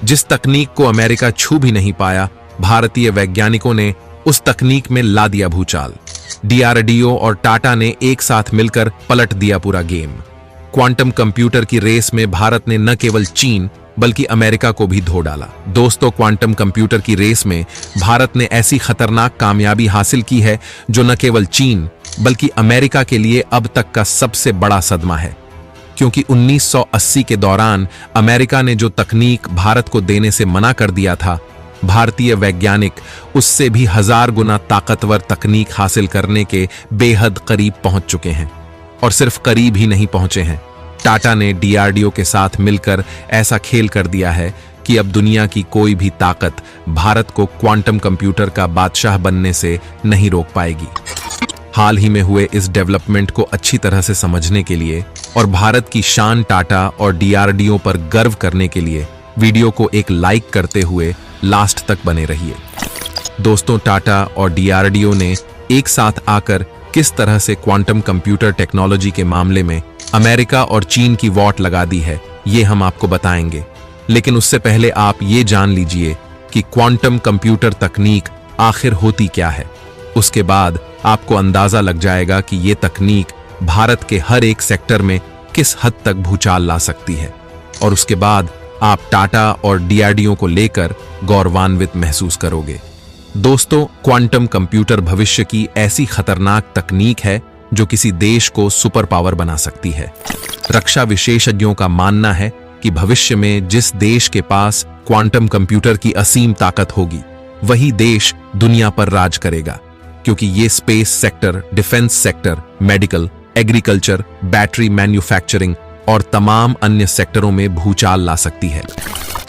जिस तकनीक को अमेरिका छू भी नहीं पाया, भारतीय वैज्ञानिकों ने उस तकनीक में ला दिया भूचाल। डीआरडीओ और टाटा ने एक साथ मिलकर पलट दिया पूरा गेम। क्वांटम कंप्यूटर की रेस में भारत ने न केवल चीन बल्कि अमेरिका को भी धो डाला। दोस्तों, क्वांटम कंप्यूटर की रेस में भारत ने ऐसी खतरनाक कामयाबी हासिल की है जो न केवल चीन बल्कि अमेरिका के लिए अब तक का सबसे बड़ा सदमा है। क्योंकि 1980 के दौरान अमेरिका ने जो तकनीक भारत को देने से मना कर दिया था, भारतीय वैज्ञानिक उससे भी 1000 गुना ताकतवर तकनीक हासिल करने के बेहद करीब पहुंच चुके हैं। और सिर्फ करीब ही नहीं पहुंचे हैं, टाटा ने डीआरडीओ के साथ मिलकर ऐसा खेल कर दिया है कि अब दुनिया की कोई भी ताकत भारत को क्वांटम कंप्यूटर का बादशाह बनने से नहीं रोक पाएगी। हाल ही में हुए इस डेवलपमेंट को अच्छी तरह से समझने के लिए और भारत की शान टाटा और डीआरडीओ पर गर्व करने के लिए वीडियो को एक लाइक करते हुए लास्ट तक बने रहिए। दोस्तों, टाटा और डीआरडीओ ने एक साथ आकर किस तरह से क्वांटम कंप्यूटर टेक्नोलॉजी के मामले में अमेरिका और चीन की वॉट लगा दी है, ये हम आपको बताएंगे। लेकिन उससे पहले आप ये जान लीजिए कि क्वांटम कंप्यूटर तकनीक आखिर होती क्या है। उसके बाद आपको अंदाजा लग जाएगा कि ये तकनीक भारत के हर एक सेक्टर में किस हद तक भूचाल ला सकती है। और उसके बाद आप टाटा और डीआरडीओ को लेकर गौरवान्वित महसूस करोगे। दोस्तों, क्वांटम कंप्यूटर भविष्य की ऐसी खतरनाक तकनीक है जो किसी देश को सुपर पावर बना सकती है। रक्षा विशेषज्ञों का मानना है कि भविष्य में जिस देश के पास क्वांटम कंप्यूटर की असीम ताकत होगी, वही देश दुनिया पर राज करेगा। क्योंकि ये space sector, defence sector, medical, agriculture, battery manufacturing और तमाम अन्य सेक्टरों में भूचाल ला सकती है।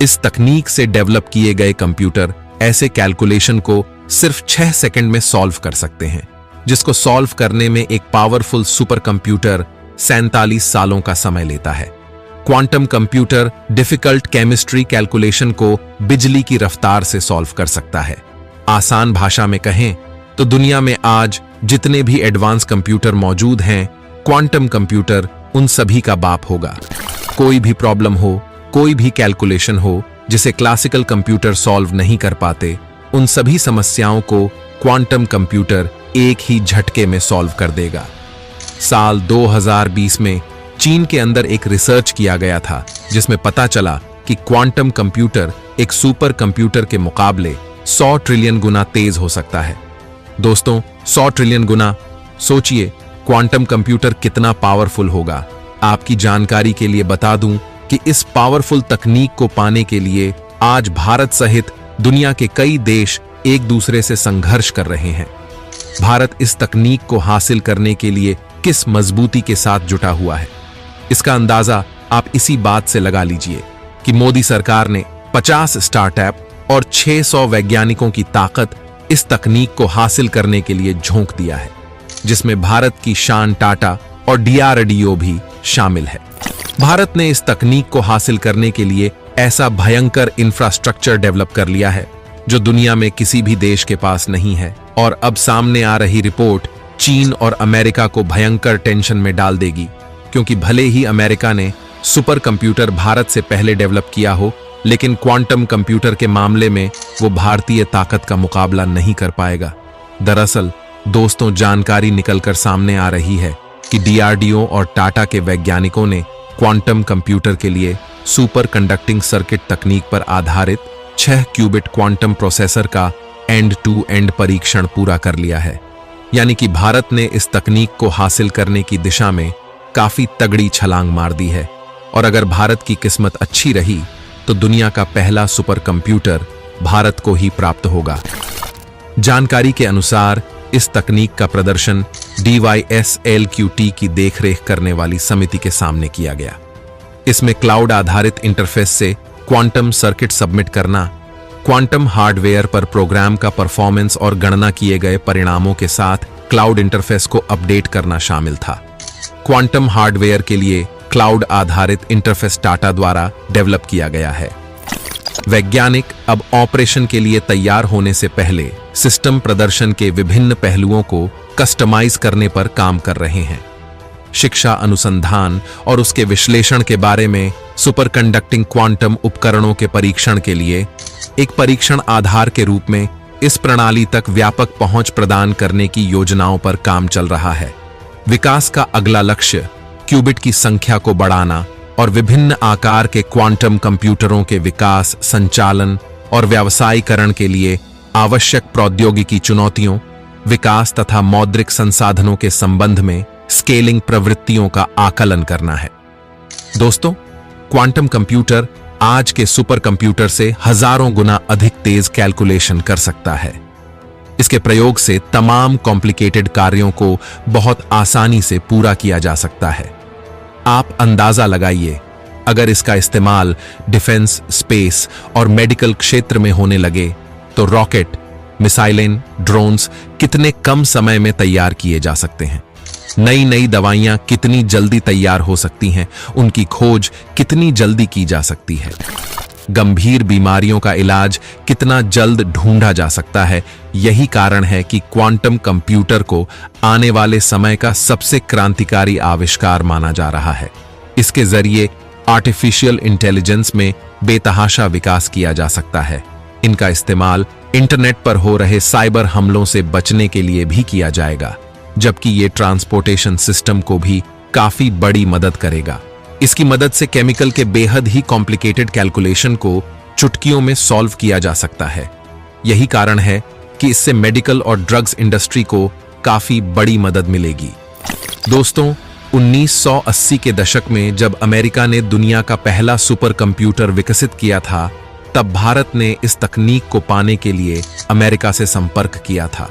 इस तकनीक से डेवलप किए गए कंप्यूटर ऐसे कैलकुलेशन को सिर्फ 6 सेकंड में सॉल्व कर सकते हैं, जिसको सॉल्व करने में एक पावरफुल सुपर कंप्यूटर 47 सालों का समय लेता है। Quantum computer difficult chemistry calculation को बिजली की रफ्तार से सॉल्व कर सकता है। आसान भाषा में कहें तो दुनिया में आज जितने भी एडवांस कंप्यूटर मौजूद हैं, क्वांटम कंप्यूटर उन सभी का बाप होगा। कोई भी प्रॉब्लम हो, कोई भी कैलकुलेशन हो जिसे क्लासिकल कंप्यूटर सॉल्व नहीं कर पाते, उन सभी समस्याओं को क्वांटम कंप्यूटर एक ही झटके में सॉल्व कर देगा। साल 2020 में चीन के अंदर एक रिसर्च किया गया था जिसमें पता चला कि क्वांटम कंप्यूटर एक सुपर कंप्यूटर के मुकाबले 100 ट्रिलियन गुना तेज हो सकता है। दोस्तों, 100 ट्रिलियन गुना, सोचिए क्वांटम कंप्यूटर कितना पावरफुल होगा। आपकी जानकारी के लिए बता दूं कि इस पावरफुल तकनीक को पाने के लिए आज भारत सहित दुनिया के कई देश एक दूसरे से संघर्ष कर रहे हैं। भारत इस तकनीक को हासिल करने के लिए किस मजबूती के साथ जुटा हुआ है, इसका अंदाजा आप इसी बात से लगा लीजिए कि मोदी सरकार ने 50 स्टार्टअप और 600 वैज्ञानिकों की ताकत इस तकनीक को हासिल करने के लिए झोंक दिया है, जिसमें भारत की शान टाटा और डीआरडीओ भी शामिल है। भारत ने इस तकनीक को हासिल करने के लिए ऐसा भयंकर इंफ्रास्ट्रक्चर डेवलप कर लिया है जो दुनिया में किसी भी देश के पास नहीं है। और अब सामने आ रही रिपोर्ट चीन और अमेरिका को भयंकर टेंशन में डाल देगी, क्योंकि भले ही अमेरिका ने सुपर कंप्यूटर भारत से पहले डेवलप किया हो, लेकिन क्वांटम कंप्यूटर के मामले में वो भारतीय ताकत का मुकाबला नहीं कर पाएगा। दरअसल दोस्तों, जानकारी निकलकर सामने आ रही है कि डीआरडीओ और टाटा के वैज्ञानिकों ने क्वांटम कंप्यूटर के लिए सुपर कंडक्टिंग सर्किट तकनीक पर आधारित 6 क्यूबिट क्वांटम प्रोसेसर का एंड टू एंड परीक्षण पूरा कर लिया है। यानी कि भारत ने इस तकनीक को हासिल करने की दिशा में काफी तगड़ी छलांग मार दी है। और अगर भारत की किस्मत अच्छी रही तो दुनिया का पहला सुपर कंप्यूटर भारत को ही प्राप्त होगा। जानकारी के अनुसार इस तकनीक का प्रदर्शन DYSLQT की देखरेख करने वाली समिति के सामने किया गया। इसमें क्लाउड आधारित इंटरफेस से क्वांटम सर्किट सबमिट करना, क्वांटम हार्डवेयर पर प्रोग्राम का परफॉर्मेंस और गणना किए गए परिणामों के साथ क्लाउड इंटरफेस को अपडेट करना शामिल था। क्वांटम हार्डवेयर के लिए क्लाउड आधारित इंटरफेस टाटा द्वारा डेवलप किया गया है। वैज्ञानिक अब ऑपरेशन के लिए तैयार होने से पहले सिस्टम प्रदर्शन के विभिन्न पहलुओं को कस्टमाइज करने पर काम कर रहे हैं। शिक्षा अनुसंधान और उसके विश्लेषण के बारे में सुपरकंडक्टिंग क्वांटम उपकरणों के परीक्षण के लिए एक परीक्षण आधार के रूप में इस प्रणाली तक व्यापक पहुंच प्रदान करने की योजनाओं पर काम चल रहा है। विकास का अगला लक्ष्य क्यूबिट की संख्या को बढ़ाना और विभिन्न आकार के क्वांटम कंप्यूटरों के विकास, संचालन और व्यावसायीकरण के लिए आवश्यक प्रौद्योगिकी चुनौतियों, विकास तथा मौद्रिक संसाधनों के संबंध में स्केलिंग प्रवृत्तियों का आकलन करना है। दोस्तों, क्वांटम कंप्यूटर आज के सुपर कंप्यूटर से हजारों गुना अधिक तेज कैलकुलेशन कर सकता है। इसके प्रयोग से तमाम कॉम्प्लिकेटेड कार्यों को बहुत आसानी से पूरा किया जा सकता है। आप अंदाजा लगाइए, अगर इसका इस्तेमाल डिफेंस, स्पेस और मेडिकल क्षेत्र में होने लगे तो रॉकेट, मिसाइलें, ड्रोन्स कितने कम समय में तैयार किए जा सकते हैं। नई नई दवाइयां कितनी जल्दी तैयार हो सकती हैं, उनकी खोज कितनी जल्दी की जा सकती है। गंभीर बीमारियों का इलाज कितना जल्द ढूंढा जा सकता है। यही कारण है कि क्वांटम कंप्यूटर को आने वाले समय का सबसे क्रांतिकारी आविष्कार माना जा रहा है। इसके जरिए आर्टिफिशियल इंटेलिजेंस में बेतहाशा विकास किया जा सकता है। इनका इस्तेमाल इंटरनेट पर हो रहे साइबर हमलों से बचने के लिए भी किया जाएगा, जबकि ये ट्रांसपोर्टेशन सिस्टम को भी काफी बड़ी मदद करेगा। इसकी मदद से केमिकल के बेहद ही कॉम्प्लिकेटेड कैलकुलेशन को चुटकियों में सॉल्व किया जा सकता है। यही कारण है कि इससे मेडिकल और ड्रग्स इंडस्ट्री को काफी बड़ी मदद मिलेगी। दोस्तों, 1980 के दशक में जब अमेरिका ने दुनिया का पहला सुपर कंप्यूटर विकसित किया था, तब भारत ने इस तकनीक को पाने के लिए अमेरिका से संपर्क किया था।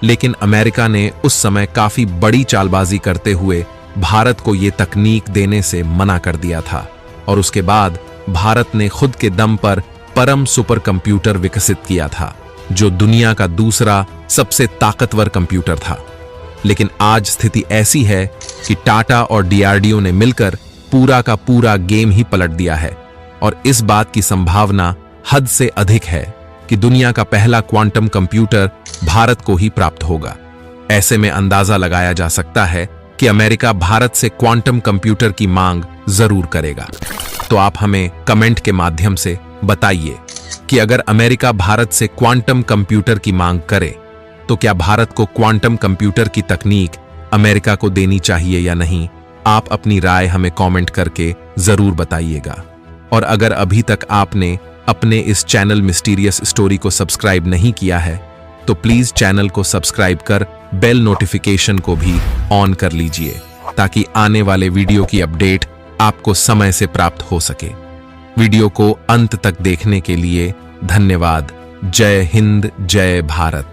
लेकिन अमेरिका ने उस समय काफी बड़ी चालबाजी करते हुए भारत को ये तकनीक देने से मना कर दिया था और उसके बाद भारत ने खुद के दम पर परम सुपर कंप्यूटर विकसित किया था, जो दुनिया का दूसरा सबसे ताकतवर कंप्यूटर था। लेकिन आज स्थिति ऐसी है कि टाटा और डीआरडीओ ने मिलकर पूरा का पूरा गेम ही पलट दिया है और इस बात की संभावना हद से अधिक है कि दुनिया का पहला क्वांटम कंप्यूटर भारत को ही प्राप्त होगा। ऐसे में अंदाजा लगाया जा सकता है कि अमेरिका भारत से क्वांटम कंप्यूटर की मांग जरूर करेगा। तो आप हमें कमेंट के माध्यम से बताइए कि अगर अमेरिका भारत से क्वांटम कंप्यूटर की मांग करे तो क्या भारत को क्वांटम कंप्यूटर की तकनीक अमेरिका को देनी चाहिए या नहीं। आप अपनी राय हमें कमेंट करके जरूर बताइएगा। और अगर अभी तक आपने अपने इस चैनल मिस्टीरियस स्टोरी को सब्सक्राइब नहीं किया है तो प्लीज चैनल को सब्सक्राइब कर बेल नोटिफिकेशन को भी ऑन कर लीजिए, ताकि आने वाले वीडियो की अपडेट आपको समय से प्राप्त हो सके। वीडियो को अंत तक देखने के लिए धन्यवाद। जय हिंद, जय भारत।